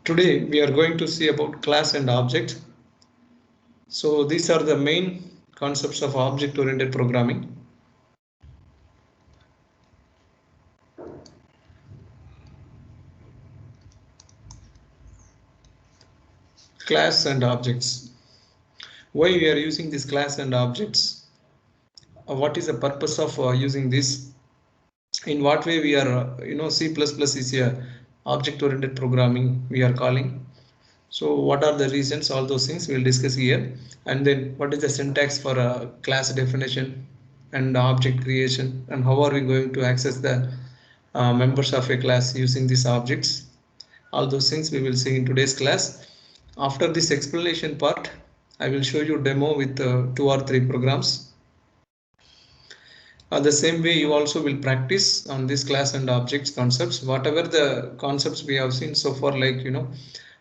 Today we are going to see about class and object. So these are the main concepts of object-oriented programming. Class and objects. Why we are using this class and objects? What is the purpose of using this? In what way we are, C++ is a object-oriented programming we are calling. So what are the reasons? All those things we'll discuss here. And then what is the syntax for a class definition and object creation, and how are we going to access the members of a class using these objects? All those things we will see in today's class. After this explanation part, I will show you demo with 2 or 3 programs. The same way you also will practice on this class and objects concepts, whatever the concepts we have seen so far, like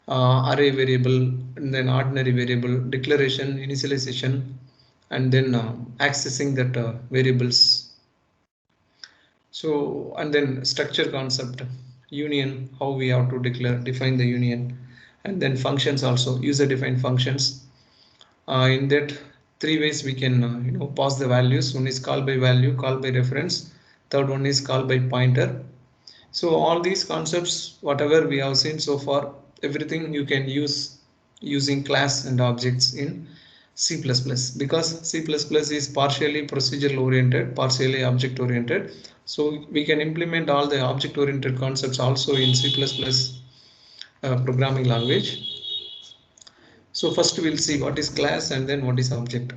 array variable, and then ordinary variable, declaration, initialization, and then accessing that variables. So, and then structure concept, union, how we have to define the union, and then functions also, user defined functions. In that 3 ways we can pass the values. One is call by value, call by reference, third one is call by pointer. So all these concepts, whatever we have seen so far, everything you can use using class and objects in C++, because C++ is partially procedural oriented, partially object oriented. So we can implement all the object oriented concepts also in C++ programming language. So first we'll see what is class and then what is object.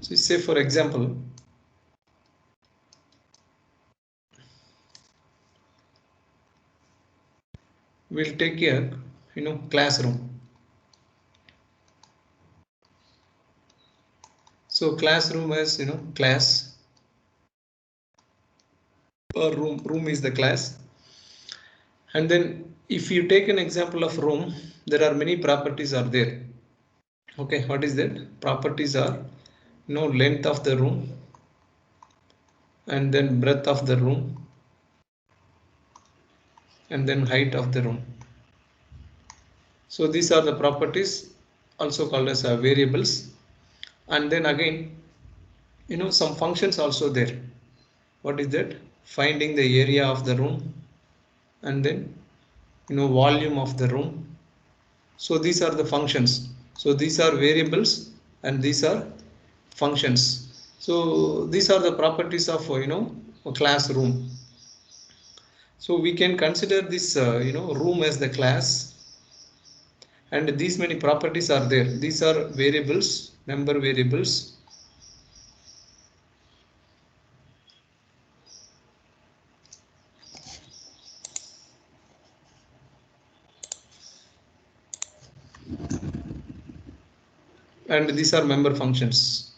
So say for example, we'll take a classroom. So classroom is class, or room is the class. And then if you take an example of room, there are many properties are there. Okay, what is that? Properties are length of the room, and then breadth of the room, and then height of the room. So these are the properties, also called as variables. And then again, some functions also there. What is that? Finding the area of the room, and then volume of the room. So these are the functions. So these are variables and these are functions. So these are the properties of a classroom. So we can consider this room as the class, and these many properties are there. These are variables, member variables. And these are member functions.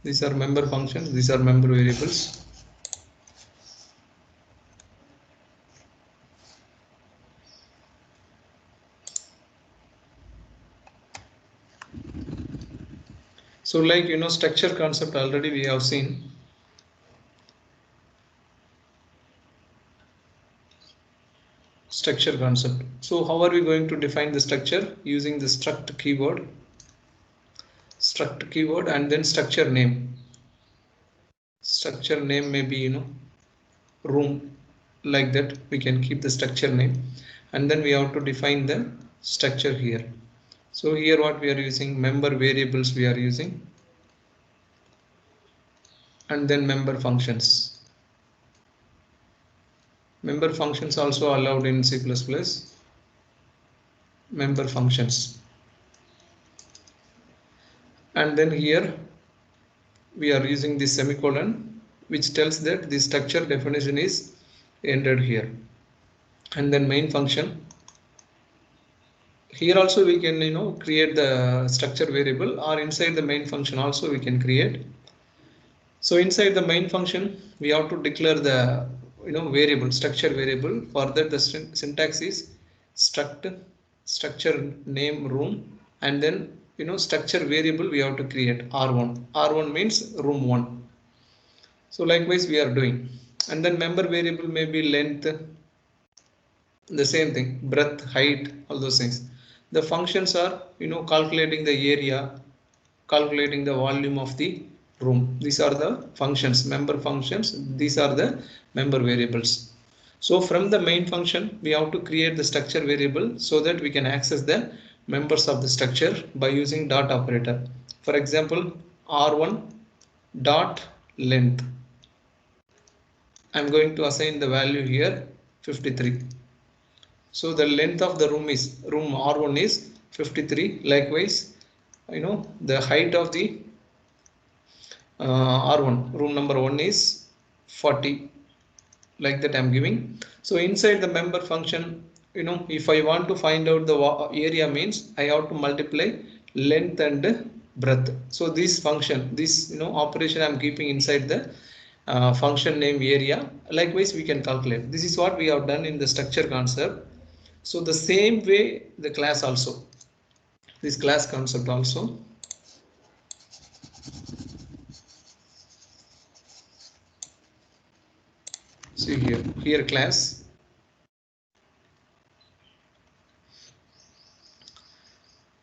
These are member functions, these are member variables. So like structure concept already we have seen. Structure concept. So how are we going to define the structure? Using the struct keyword. Struct keyword and then structure name. Structure name may be room, like that we can keep the structure name, and then we have to define the structure here. So here what we are using, member variables we are using, and then member functions. Member functions also allowed in C++. Member functions. and then here we are using the semicolon, which tells that the structure definition is ended here. And then main function. Here also we can create the structure variable, or inside the main function also we can create. So inside the main function we have to declare the variable, structure variable. For that the syntax is structure name room, and then structure variable we have to create r1. R1 means room 1. So likewise we are doing. And then member variable may be length, the same thing, breadth, height, all those things. The functions are calculating the area, calculating the volume of the room. These are the functions, member functions. These are the member variables. So from the main function we have to create the structure variable so that we can access the members of the structure by using dot operator. For example, r1 dot length. I'm going to assign the value here 53. So the length of the room R1 is 53. Likewise, the height of the R1, room number 1 is 40. Like that I'm giving. So inside the member function, if I want to find out the area, means I have to multiply length and breadth. So this function, this operation I'm keeping inside the function name area. Likewise we can calculate. This is what we have done in the structure concept. So the same way the class also, this class concept also. See here class.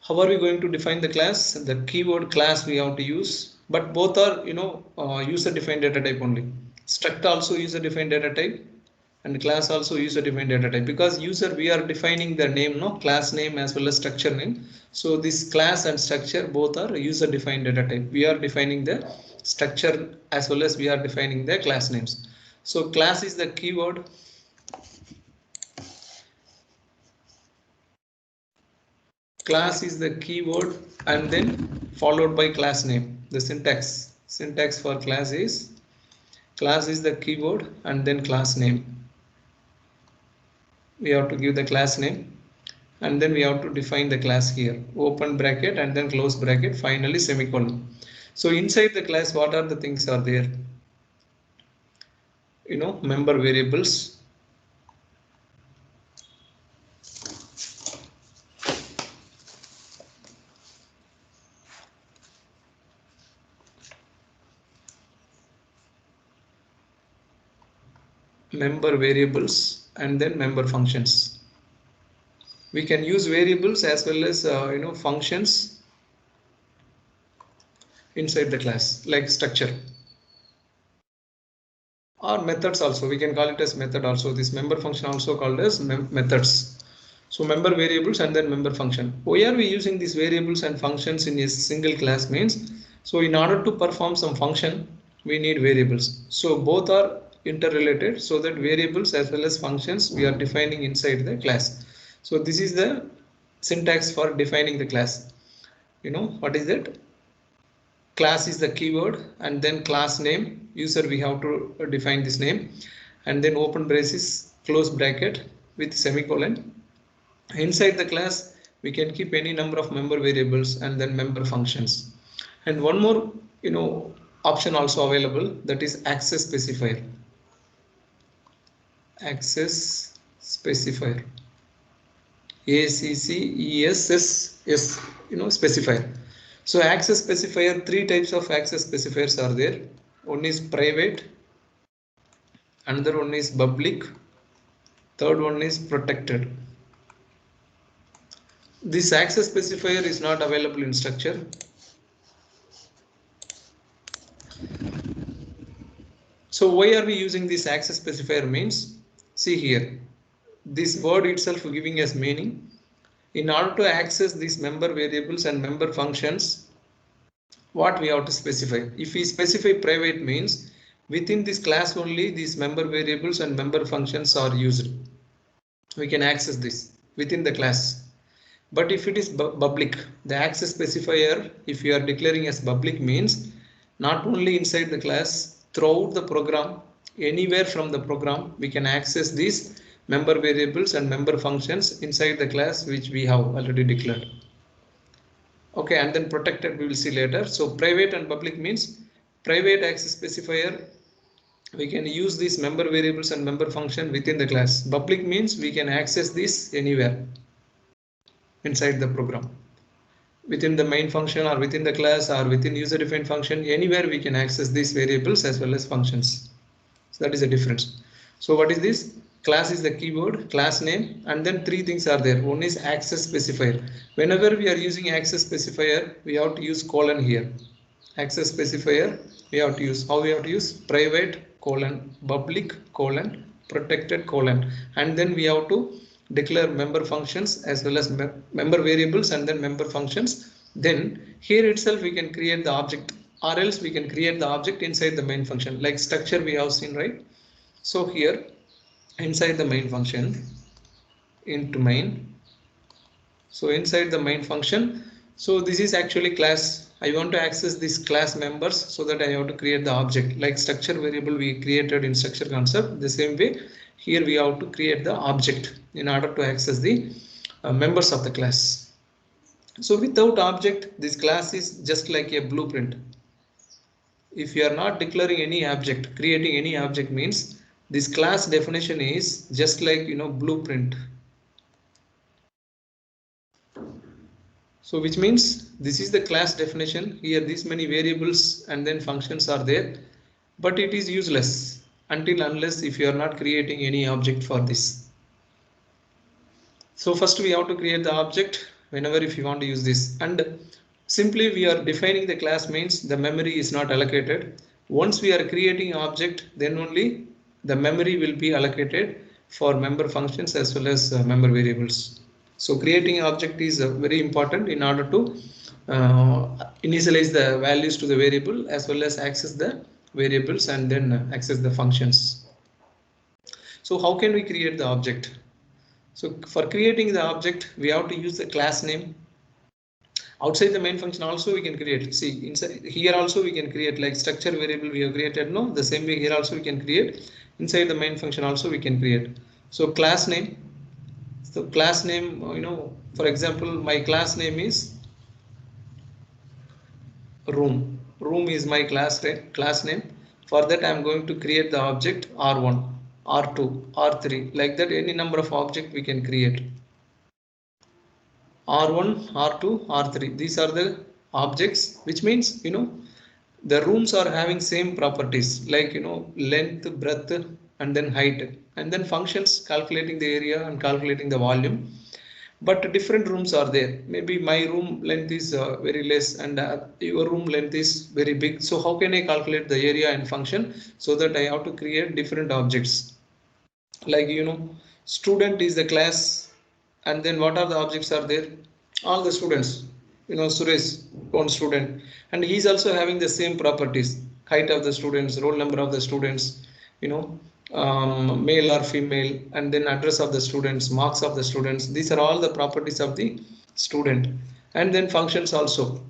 How are we going to define the class? The keyword class we have to use, but both are user defined data type only. Struct also user defined data type, and class also user defined data type, because user we are defining the name, class name as well as structure name. So this class and structure both are user defined data type. We are defining the structure as well as we are defining the class names. So class is the keyword. Class is the keyword and then followed by class name. The syntax for class is the keyword and then class name. We have to give the class name and then we have to define the class here, open bracket and then close bracket, finally semicolon. So inside the class, what are the things are there? Member variables. Member variables and then member functions. We can use variables as well as functions inside the class, like structure or methods also. We can call it as method also. This member function also called as methods. So member variables and then member function. Why are we using these variables and functions in a single class means? So in order to perform some function, we need variables. So both are interrelated, so that variables as well as functions we are defining inside the class. So this is the syntax for defining the class. What is it? Class is the keyword and then class name. User we have to define this name and then open braces, close bracket with semicolon. Inside the class we can keep any number of member variables and then member functions. And one more option also available, that is access specifier. Access specifier, ACCESS, specifier. So access specifier, three types of access specifiers are there. One is private, another one is public, third one is protected. This access specifier is not available in structure. So why are we using this access specifier means? See here, this word itself giving us meaning. In order to access these member variables and member functions, what we have to specify? If we specify private means within this class only these member variables and member functions are used. We can access this within the class. But if it is public, the access specifier, if you are declaring as public, means not only inside the class, throughout the program, anywhere from the program, we can access these member variables and member functions inside the class which we have already declared. Okay, and then protected we will see later. So private and public means private access specifier, we can use these member variables and member function within the class. Public means we can access this anywhere inside the program, within the main function or within the class or within user defined function, anywhere we can access these variables as well as functions. So that is the difference. So what is this? Class is the keyword, class name, and then three things are there. One is access specifier. Whenever we are using access specifier, we have to use colon here. Access specifier, we have to use, how we have to use? Private colon, public colon, protected colon, and then we have to declare member functions as well as member variables and then member functions. Then here itself we can create the object, or else we can create the object inside the main function, like structure we have seen, right? So here inside the main function, into main, so inside the main function, so this is actually class. I want to access this class members, so that I have to create the object, like structure variable we created in structure concept. The same way here we have to create the object in order to access the members of the class. So without object, this class is just like a blueprint. If you are not declaring any object, creating any object, means this class definition is just like, you know, blueprint. So which means this is the class definition. Here these many variables and then functions are there, but it is useless until unless if you are not creating any object for this. So first we have to create the object whenever if you want to use this, and simply we are defining the class means the memory is not allocated. Once we are creating object, then only the memory will be allocated for member functions as well as member variables. So creating object is very important in order to initialize the values to the variable as well as access the variables and then access the functions. So how can we create the object? So for creating the object, we have to use the class name. Outside the main function also we can create. See, inside here also we can create, like structure variable we have created. No, the same way here also we can create. Inside the main function also we can create. So class name. So class name, you know, for example, my class name is room. Room is my class name. For that I am going to create the object R1, R2, R3. Like that, any number of object we can create. R1, R2, R3. These are the objects, which means, you know, the rooms are having same properties, like, you know, length, breadth, and then height, and then functions calculating the area and calculating the volume. But different rooms are there. Maybe my room length is very less and your room length is very big. So how can I calculate the area and function? So that I have to create different objects. Like, you know, student is the class, and then what are the objects are there? All the students. You know, Suresh, one student, and he's also having the same properties: height of the students, roll number of the students, you know, male or female, and then address of the students, marks of the students. These are all the properties of the student. And then functions also,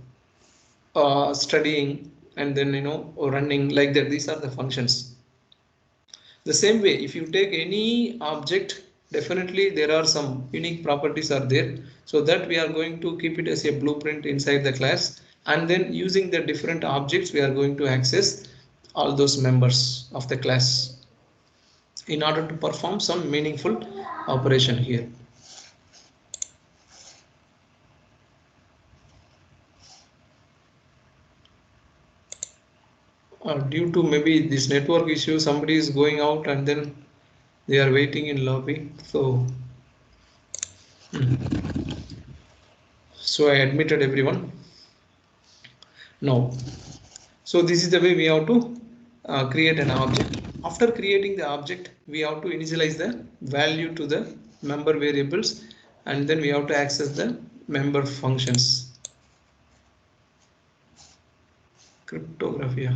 studying, and then, you know, running, like that. These are the functions. The same way, if you take any object, definitely there are some unique properties are there, so that we are going to keep it as a blueprint inside the class, and then using the different objects we are going to access all those members of the class in order to perform some meaningful operation here. Due to maybe this network issue, somebody is going out and then they are waiting in lobby. So I admitted everyone. Now, so this is the way we have to create an object. After creating the object, we have to initialize the value to the member variables, and then we have to access the member functions. Cryptography.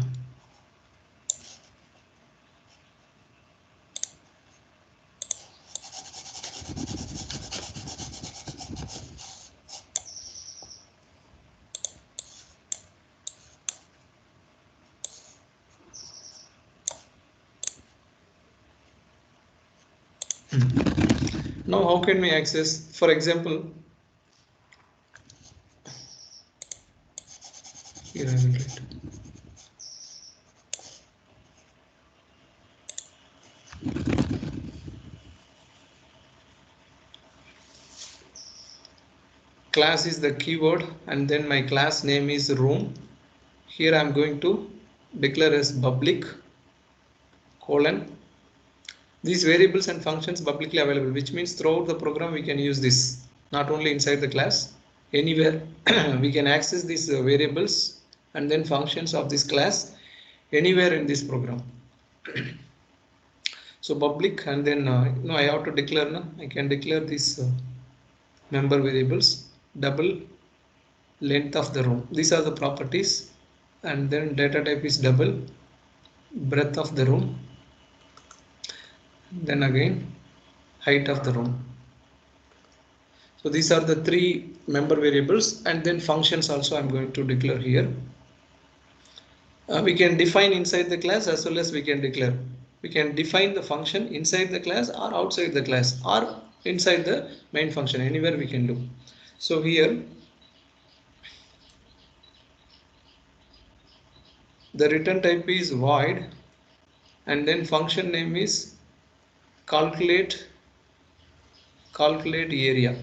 Now how can we access, for example, here I will write class is the keyword, and then my class name is room. Here I am going to declare as public colon these variables and functions publicly available, which means throughout the program we can use this, not only inside the class, anywhere we can access these variables and then functions of this class anywhere in this program. So public, and then I have to declare, I can declare these member variables, double length of the room. These are the properties, and then data type is double breadth of the room, then again height of the room. So these are the three member variables, and then functions also I'm going to declare here. We can define inside the class as well as we can declare. We can define the function inside the class or outside the class or inside the main function, anywhere we can do. So here the return type is void, and then function name is calculate area.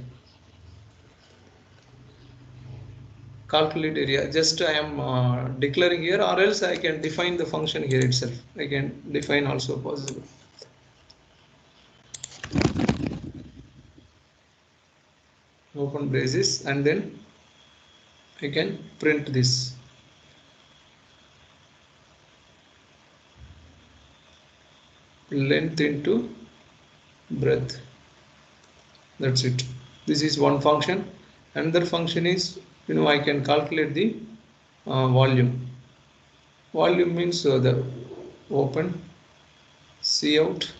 Calculate area, just I am declaring here, or else I can define the function here itself. I can define also possible. Open braces, and then I can print this. Length into breadth. That's it. This is one function. Another function is, I can calculate the volume. Volume means the open, cout,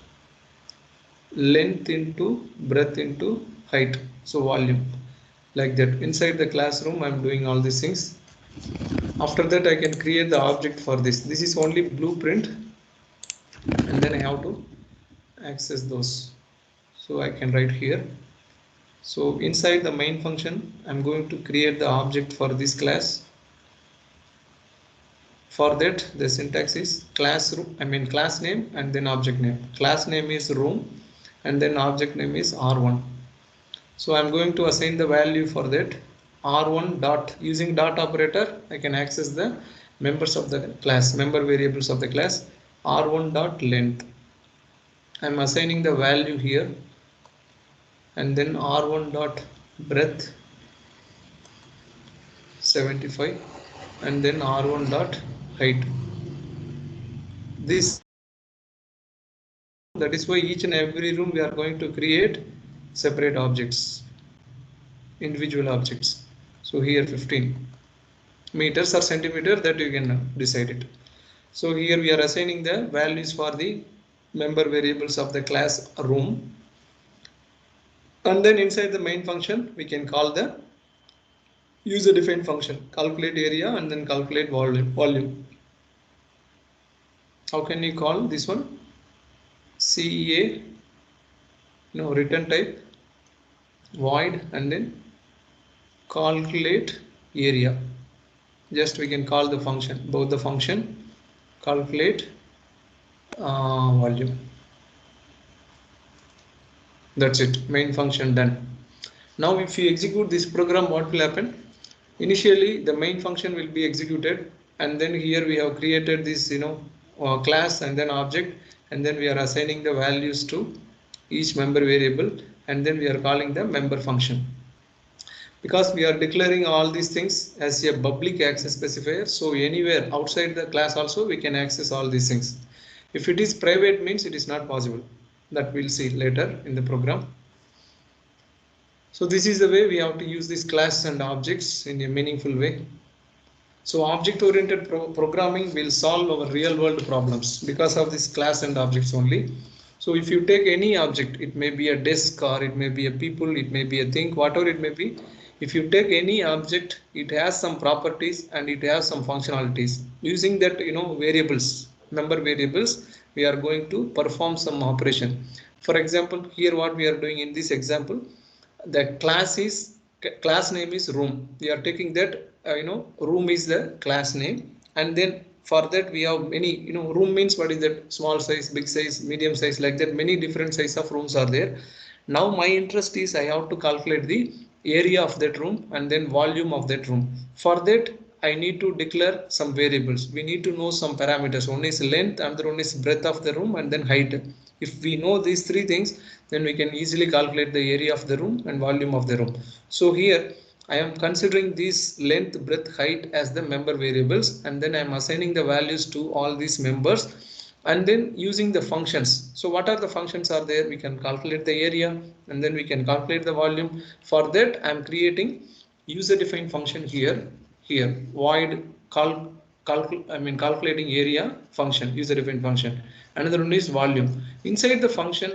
length into breadth into height. So volume, like that. Inside the classroom I'm doing all these things. After that I can create the object for this. This is only blueprint, and then I have to access those. So I can write here. So inside the main function I'm going to create the object for this class. For that the syntax is class name and then object name. Class name is room, and then object name is R1. So I'm going to assign the value for that. R1 dot, using dot operator I can access the members of the class, member variables of the class. R1 dot length, I'm assigning the value here, and then R1 dot breadth 75, and then R1 dot height. This, that is why each and every room we are going to create separate objects, individual objects. So here 15 meters or centimeter, that you can decide it. So here we are assigning the values for the member variables of the class room, and then inside the main function we can call the user defined function, calculate area and then calculate volume. How can you call this one? CEA, return type void, and then calculate area. Just we can call the function, both the function calculate volume. That's it, main function done. Now if you execute this program, what will happen? Initially the main function will be executed, and then here we have created this class and then object, and then we are assigning the values to each member variable, and then we are calling the member function. Because we are declaring all these things as a public access specifier, so anywhere outside the class also we can access all these things. If it is private, means it is not possible. That we'll see later in the program. So this is the way we have to use these classes and objects in a meaningful way. So object-oriented programming will solve our real-world problems because of this class and objects only. So if you take any object, it may be a desk, or it may be a people, it may be a thing, whatever it may be. If you take any object, it has some properties and it has some functionalities. Using that, variables, member variables, we are going to perform some operation. For example, here what we are doing in this example, the class name is room. We are taking that room is the class name, and then for that we have many, room means what is that? Small size, big size, medium size, like that. Many different size of rooms are there. Now my interest is I have to calculate the area of that room and then volume of that room. For that I need to declare some variables. We need to know some parameters. One is length, another one is breadth of the room, and then height. If we know these three things, then we can easily calculate the area of the room and volume of the room. So here I am considering these length, breadth, height as the member variables, and then I am assigning the values to all these members, and then using the functions. So what are the functions are there? We can calculate the area, and then we can calculate the volume. For that I am creating user defined function here void calculating area function, user defined function. Another one is volume. Inside the function,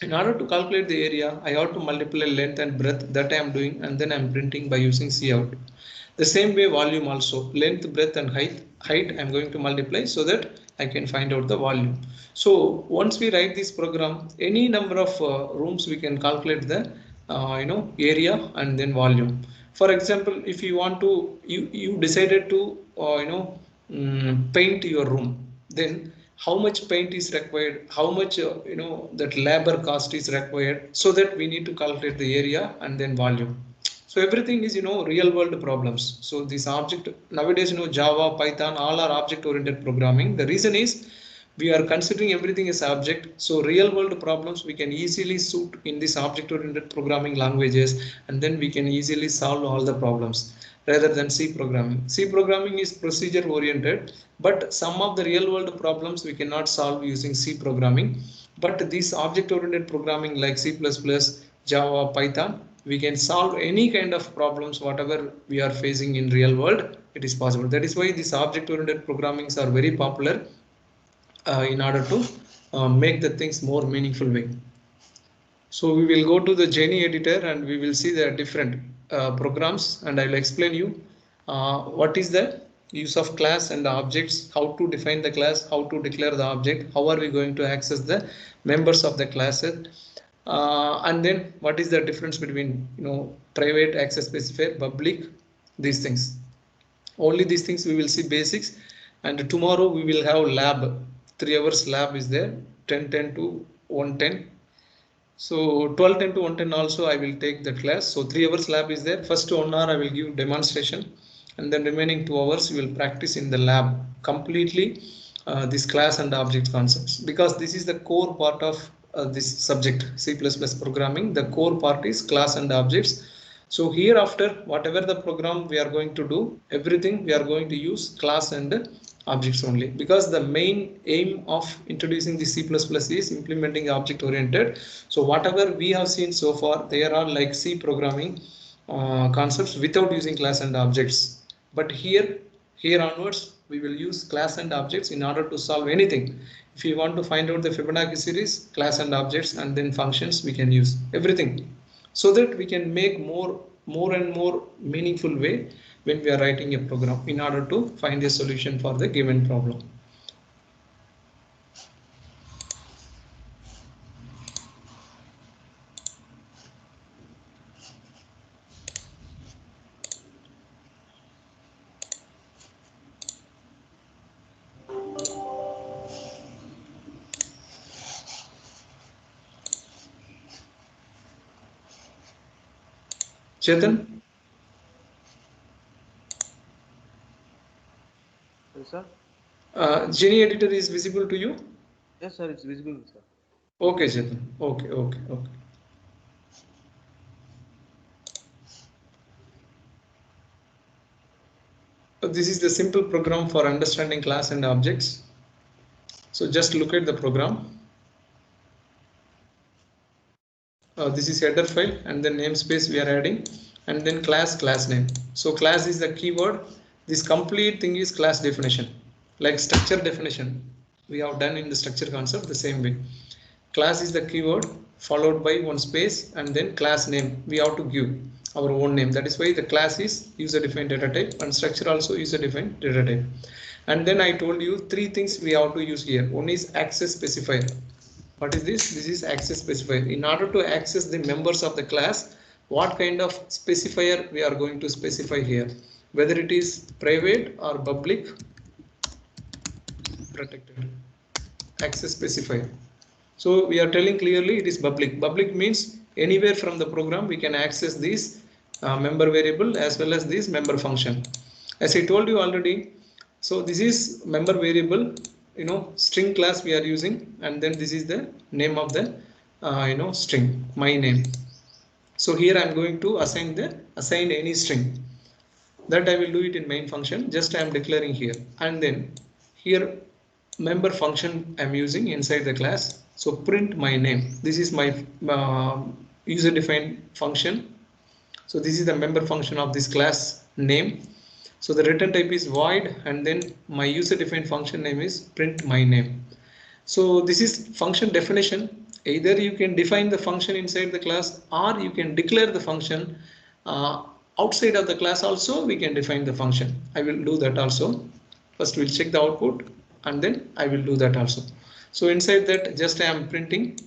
in order to calculate the area, I have to multiply length and breadth. That I am doing, and then I am printing by using cout. The same way volume also, length, breadth and height I am going to multiply so that I can find out the volume. So once we write this program, any number of rooms we can calculate the area and then volume. For example, if you want to, you decided to paint your room, then how much paint is required, how much that labor cost is required, so that we need to calculate the area and then volume. So everything is real world problems. So this object nowadays, Java, Python, all are object oriented programming. The reason is we are considering everything as object. So real world problems we can easily suit in this object oriented programming languages, and then we can easily solve all the problems rather than C programming. C programming is procedure oriented, but some of the real world problems we cannot solve using C programming. But this object oriented programming like C++, Java, Python, we can solve any kind of problems whatever we are facing in real world. It is possible. That is why these object oriented programmings are very popular in order to make the things more meaningful way. So we will go to the Genie editor and we will see the different programs, and I will explain you what is the use of class and the objects, how to define the class, how to declare the object, how are we going to access the members of the classes, and then what is the difference between private, access specifier, public, these things. Only these things we will see basics, and tomorrow we will have lab. 3 hours lab is there, 10:10 to 1:10. So 12:10 to 1:10 also I will take that class. So 3 hours lab is there. First 1 hour I will give demonstration, and then remaining 2 hours we will practice in the lab completely this class and object concepts, because this is the core part of this subject, C++ programming. The core part is class and objects. So hereafter, whatever the program we are going to do, everything we are going to use class and objects only, because the main aim of introducing the C++ is implementing object oriented. So whatever we have seen so far, they are all like C programming concepts without using class and objects. But here onwards, we will use class and objects in order to solve anything. If you want to find out the Fibonacci series, class and objects, and then functions, we can use everything, so that we can make more and more meaningful way when we are writing a program in order to find a solution for the given problem. Chetan? Yes, sir. Genie editor is visible to you? Yes, sir. It's visible, sir. Okay, Chetan. Okay. This is the simple program for understanding class and objects. So just look at the program. This is header file, and then namespace we are adding, and then class name. So class is the keyword. This complete thing is class definition, like structure definition we have done in the structure concept. The same way, class is the keyword followed by one space, and then class name we have to give our own name. That is why the class is user defined data type, and structure also user defined data type. And then I told you 3 things we have to use here. One is access specifier. What is this? This is access specifier. In order to access the members of the class, what kind of specifier we are going to specify here? Whether it is private or public, protected. Access specifier. So we are telling clearly it is public. Public means anywhere from the program we can access this member variable as well as this member function. As I told you already, so this is member variable, string class we are using, and then this is the name of the string, my name. So here I am going to assign any string. That I will do it in main function. Just I am declaring here, and then here member function I'm using inside the class. So print my name. This is my user defined function. So this is the member function of this class name. So the return type is void, and then my user defined function name is print my name. So this is function definition. Either you can define the function inside the class, or you can declare the function outside of the class. Also we can define the function. I will do that also. First we'll check the output, and then I will do that also. So inside that, just I am printing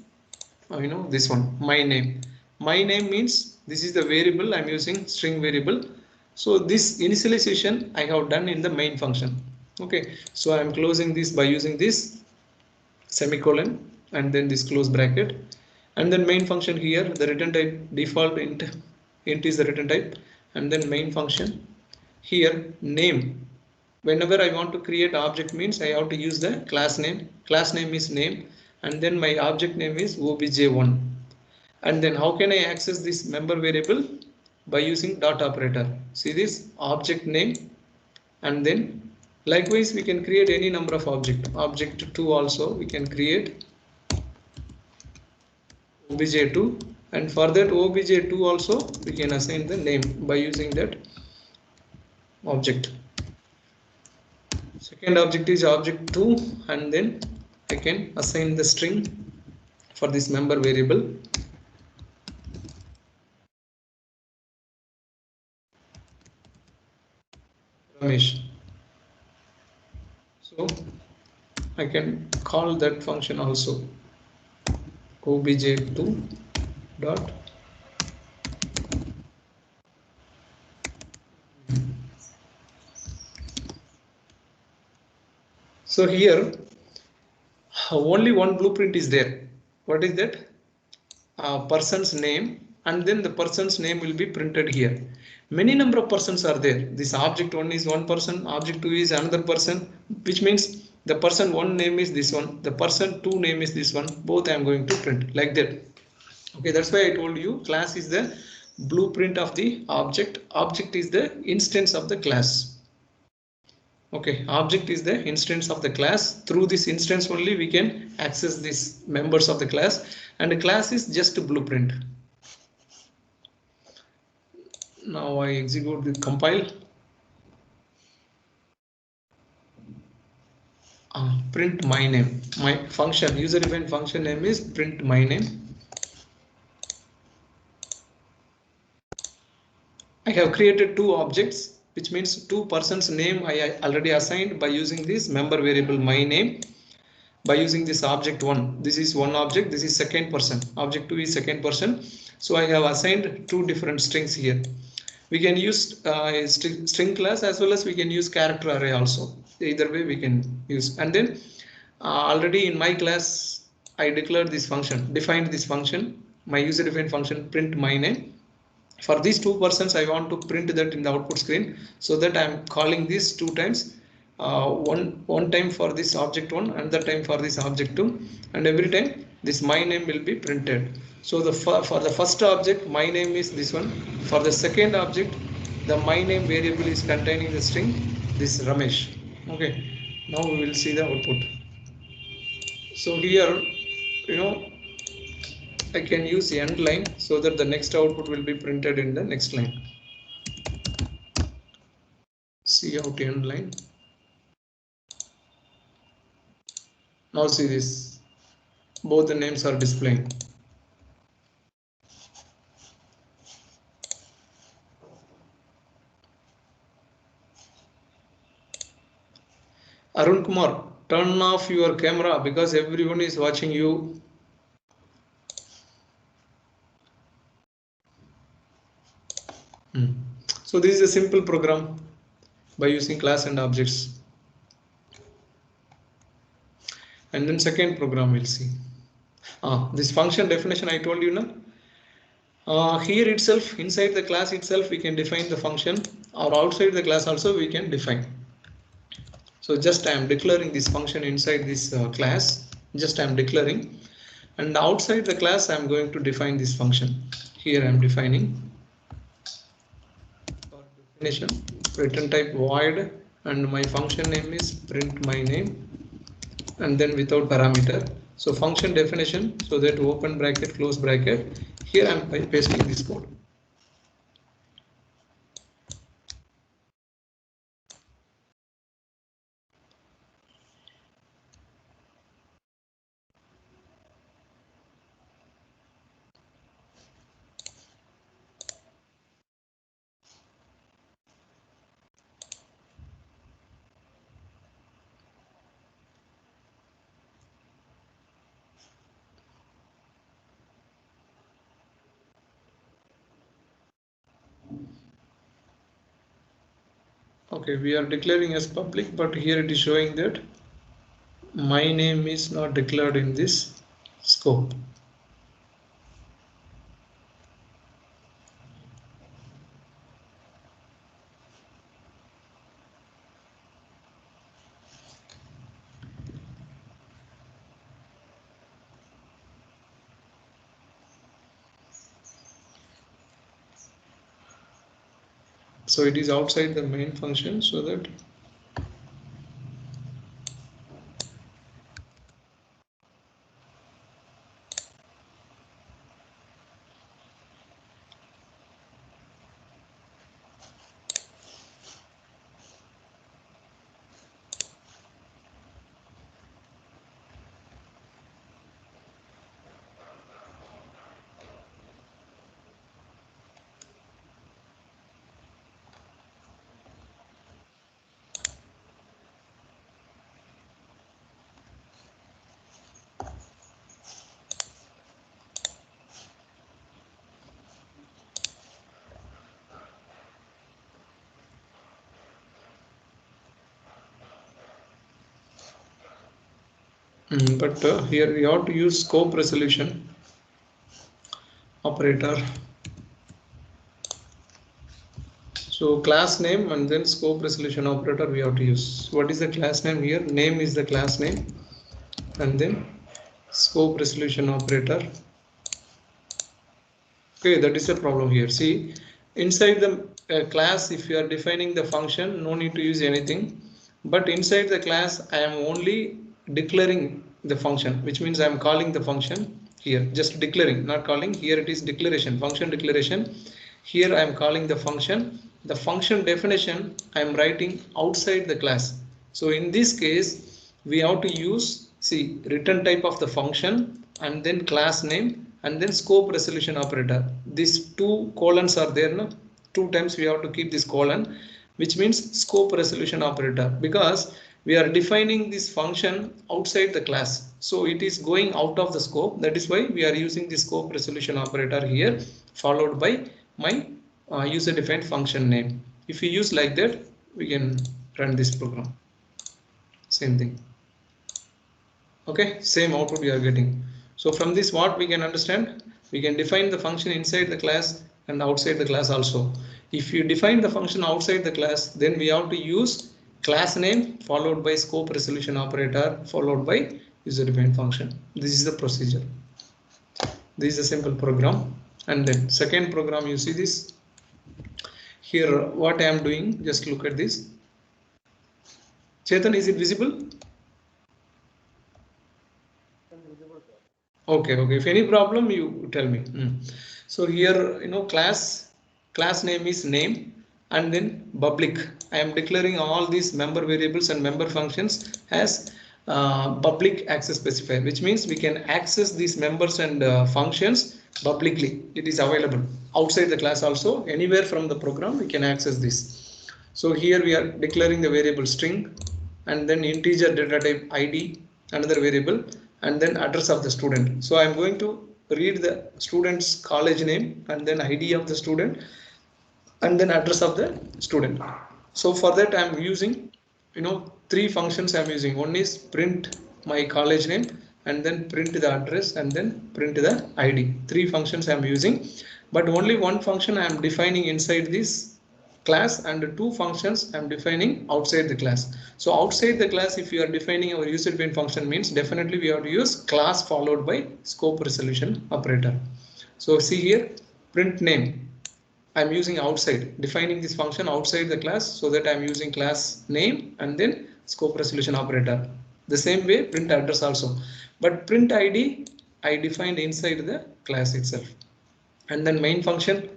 this one, my name. My name means this is the variable I'm using, string variable. So this initialization I have done in the main function. Okay, so I am closing this by using this semicolon and then this close bracket, and then main function here, the return type default int is the return type, and then main function here name. Whenever I want to create object means I have to use the class name. Class name is name, and then my object name is obj1. And then how can I access this member variable? By using dot operator. See this object name, and then likewise we can create any number of object 2 also we can create obj2, and for that obj2 also we can assign the name by using that object. Second object is object 2, and then I can assign the string for this member variable. Ramesh. So I can call that function also obj2 dot so here only one blueprint is there. What is that? Person's name, and then the person's name will be printed here. Many number of persons are there. This object 1 is one person, object 2 is another person, which means the person 1 name is this one, the person 2 name is this one. Both I am going to print like that. Okay, that's why I told you class is the blueprint of the object. Object is the instance of the class. Okay, object is the instance of the class. Through this instance only we can access these members of the class, and the class is just a blueprint. Now I execute the compile. Print my name. My function, user defined function name is print my name. I have created two objects, which means two persons name I already assigned by using this member variable my name. By using this object 1, this is one object, this is second person, object 2 is second person. So I have assigned two different strings here. We can use a string class as well as we can use character array also. Either way we can use. And then already in my class I declared this function, defined this function, my user defined function print my name. For these two persons I want to print that in the output screen, so that I am calling this two times. One time for this object 1, another time for this object 2, and every time this my name will be printed. So for the first object my name is this one. For the second object the my name variable is containing the string this Ramesh. Okay, now we will see the output. So here I can use the end line so that the next output will be printed in the next line. See out end line. Now see this, both the names are displaying. Arun Kumar, turn off your camera because everyone is watching you. So this is a simple program by using class and objects. And then second program we'll see. This function definition I told you now. Here itself, inside the class itself, we can define the function, or outside the class also we can define. So just I am declaring this function inside this class. Just I am declaring, and outside the class I am going to define this function. Here I am defining definition, return type void, and my function name is print my name, and then without parameter. So function definition, so that open bracket, close bracket. Here I am pasting this code. Okay, we are declaring as public, but here it is showing that my name is not declared in this scope. So it is outside the main function, so that but here we have to use scope resolution operator. So class name and then scope resolution operator we have to use. What is the class name here? Name is the class name, and then scope resolution operator. Okay, that is the problem here. See, inside the class, if you are defining the function, no need to use anything. But inside the class, I am only declaring the function, which means I am calling the function here, just declaring, not calling. Here it is declaration, function declaration. Here I am calling the function. The function definition I am writing outside the class. So in this case, we have to use, see, return type of the function and then class name and then scope resolution operator. These two colons are there, no? 2 times we have to keep this colon, which means scope resolution operator, because we are defining this function outside the class. So it is going out of the scope. That is why we are using the scope resolution operator here, followed by my user defined function name. If you use like that, we can run this program. Same thing. Okay, same output we are getting. So from this, what we can understand, we can define the function inside the class and outside the class also. If you define the function outside the class, then we have to use class name followed by scope resolution operator followed by user defined function. This is the procedure. This is a simple program. And then second program, you see this here. What I am doing, just look at this. Chetan, is it visible? Okay, okay. If any problem, you tell me. So here, class name is name, and then public. I am declaring all these member variables and member functions as public access specifier, which means we can access these members and functions publicly. It is available outside the class also. Anywhere from the program, we can access this. So here we are declaring the variable string, and then integer data type ID, another variable, and then address of the student. So I am going to read the student's college name and then ID of the student, and then address of the student. So for that I'm using, three functions I'm using. One is print my college name, and then print the address, and then print the ID. Three functions I'm using, but only one function I'm defining inside this class, and two functions I'm defining outside the class. So outside the class, if you are defining our user defined function, means definitely we have to use class followed by scope resolution operator. So see here, print name I'm using outside, defining this function outside the class, so that I'm using class name and then scope resolution operator. The same way print address also, but print ID I defined inside the class itself. And then main function,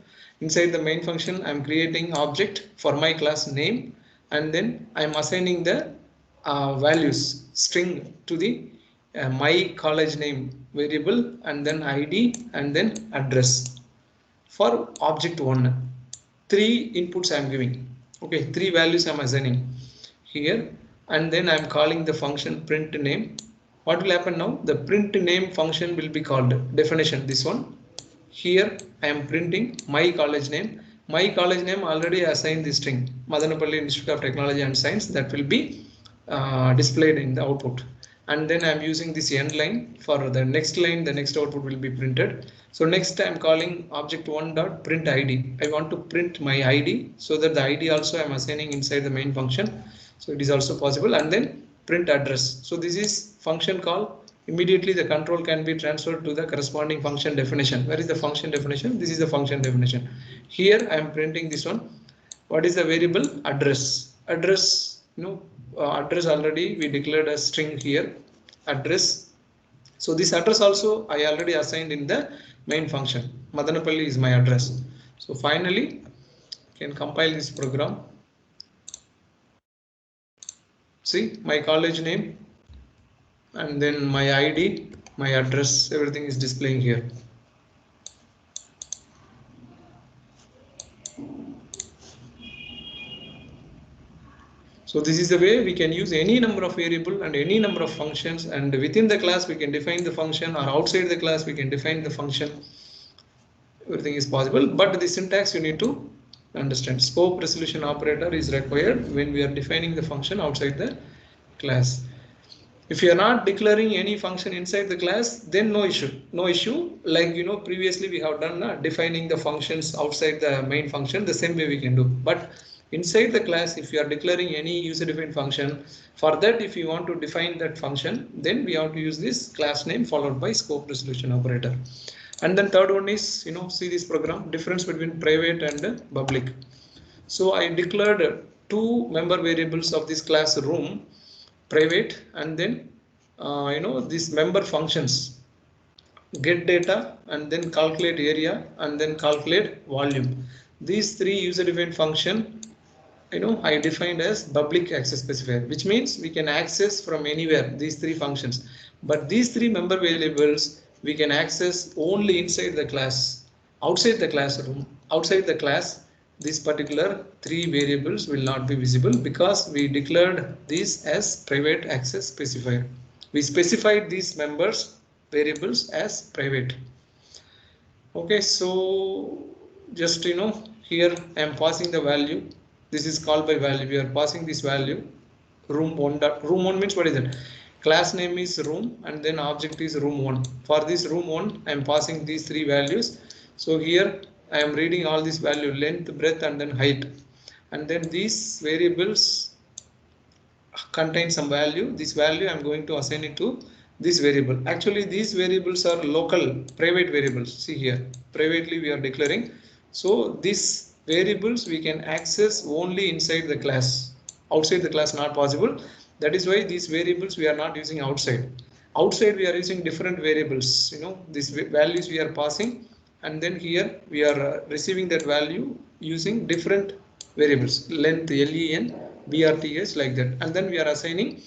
inside the main function I'm creating object for my class name, and then I'm assigning the values string to the my college name variable, and then ID and then address. For object 1, 3 inputs I'm giving. Okay, 3 values I'm assigning here, and then I'm calling the function print name. What will happen now? The print name function will be called definition, this one. Here I am printing my college name. My college name already assigned the string Madanapalli Institute of Technology and Science, that will be displayed in the output. And then I'm using this end line. For the next line, the next output will be printed. So next I'm calling object 1.print ID. I want to print my ID, so that the ID also I'm assigning inside the main function. So it is also possible. And then print address. So this is function call. Immediately the control can be transferred to the corresponding function definition. Where is the function definition? This is the function definition. Here I am printing this one. What is the variable? Address. Address, address already we declared a string here, address. So this address also I already assigned in the main function. Madanapalli is my address. So finally I can compile this program. See, my college name, and then my ID, my address, everything is displaying here. So this is the way we can use any number of variable and any number of functions, and within the class we can define the function, or outside the class we can define the function. Everything is possible, but the syntax you need to understand. Scope resolution operator is required when we are defining the function outside the class. If you are not declaring any function inside the class, then no issue. Like previously we have done defining the functions outside the main function, the same way we can do. But inside the class, if you are declaring any user defined function, for that if you want to define that function, then we have to use this class name followed by scope resolution operator. And then third one is, see this program, difference between private and public. So I declared two member variables of this class room, private, and then these member functions, get data, and then calculate area, and then calculate volume. These three user defined function, I defined as public access specifier, which means we can access from anywhere these three functions. But these three member variables we can access only inside the class. Outside the classroom, outside the class, these particular three variables will not be visible, because we declared these as private access specifier. We specified these members variables as private. Okay, so just here I am passing the value. This is called by value. We are passing this value room 1. Room 1 means what is it? Class name is room, and then object is room 1. For this room 1 I am passing these three values. So here I am reading all this value, length, breadth, and then height, and then these variables contain some value. This value I am going to assign it to this variable. Actually these variables are local private variables. See here, privately we are declaring. So these variables we can access only inside the class. Outside the class not possible. That is why these variables we are not using outside. Outside we are using different variables. These values we are passing, and then here we are receiving that value using different variables, length, len, brth, like that, and then we are assigning.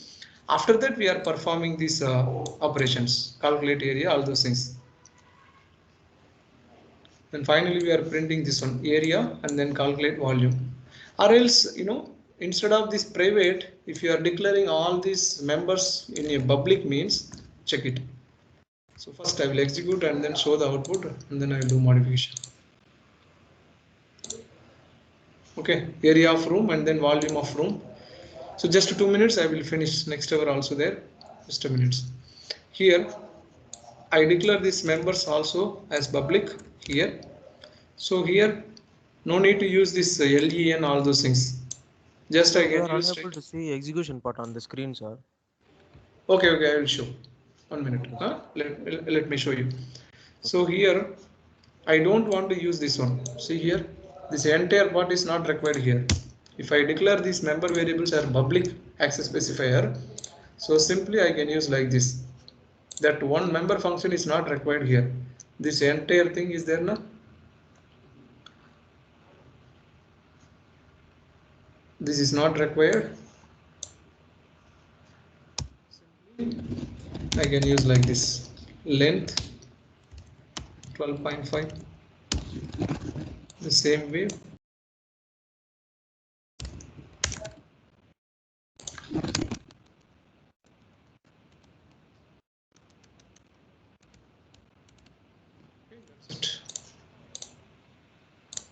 After that we are performing these operations, calculate area, all those things. Then finally we are printing this one, area, and then calculate volume. Or else instead of this private, if you are declaring all these members in a public means, check it. So first I will execute and then show the output, and then I will do modification. Okay, area of room and then volume of room. So just 2 minutes, I will finish next hour also there. Just a minute. Here, I declare these members also as public here. So here, no need to use this LE and all those things. Just Sir, I we can are use unable straight. to see execution part on the screen, sir. Okay, okay, I will show. 1 minute. Okay, Huh? Let me show you. So okay. here, I don't want to use this one. See here, this entire part is not required here. If I declare these member variables are public access specifier, so simply I can use like this. That one member function is not required here. This entire thing is there now. This is not required. I can use like this. Length 12.5. The same way.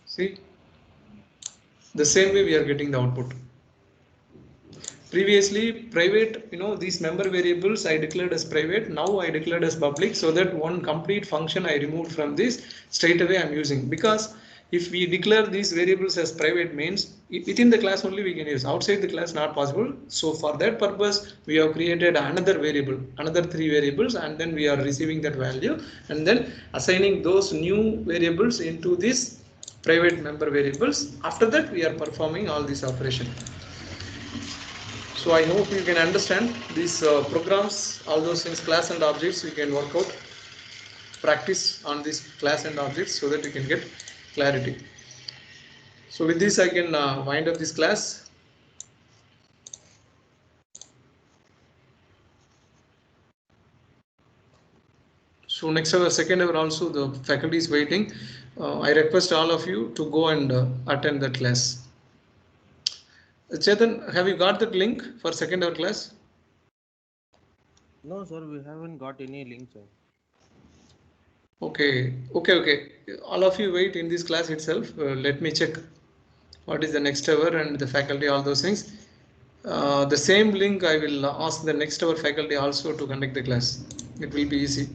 See, the same way we are getting the output. Previously private, these member variables I declared as private, now I declared as public, so that one complete function I removed from this, straight away I'm using. Because if we declare these variables as private means within the class only we can use, outside the class not possible. So for that purpose we have created another variable, another 3 variables, and then we are receiving that value and then assigning those new variables into this private member variables. After that we are performing all this operation. So I hope you can understand these programs, all those things, class and objects, you can work out, practice on these class and objects so that you can get clarity. So with this I can wind up this class. So next hour, second hour also the faculty is waiting. I request all of you to go and attend that class. Chetan, have you got that link for second hour class? No, sir, we haven't got any link, sir. Okay. All of you wait in this class itself. Let me check what is the next hour and the faculty, all those things. The same link I will ask the next hour faculty also to conduct the class. It will be easy.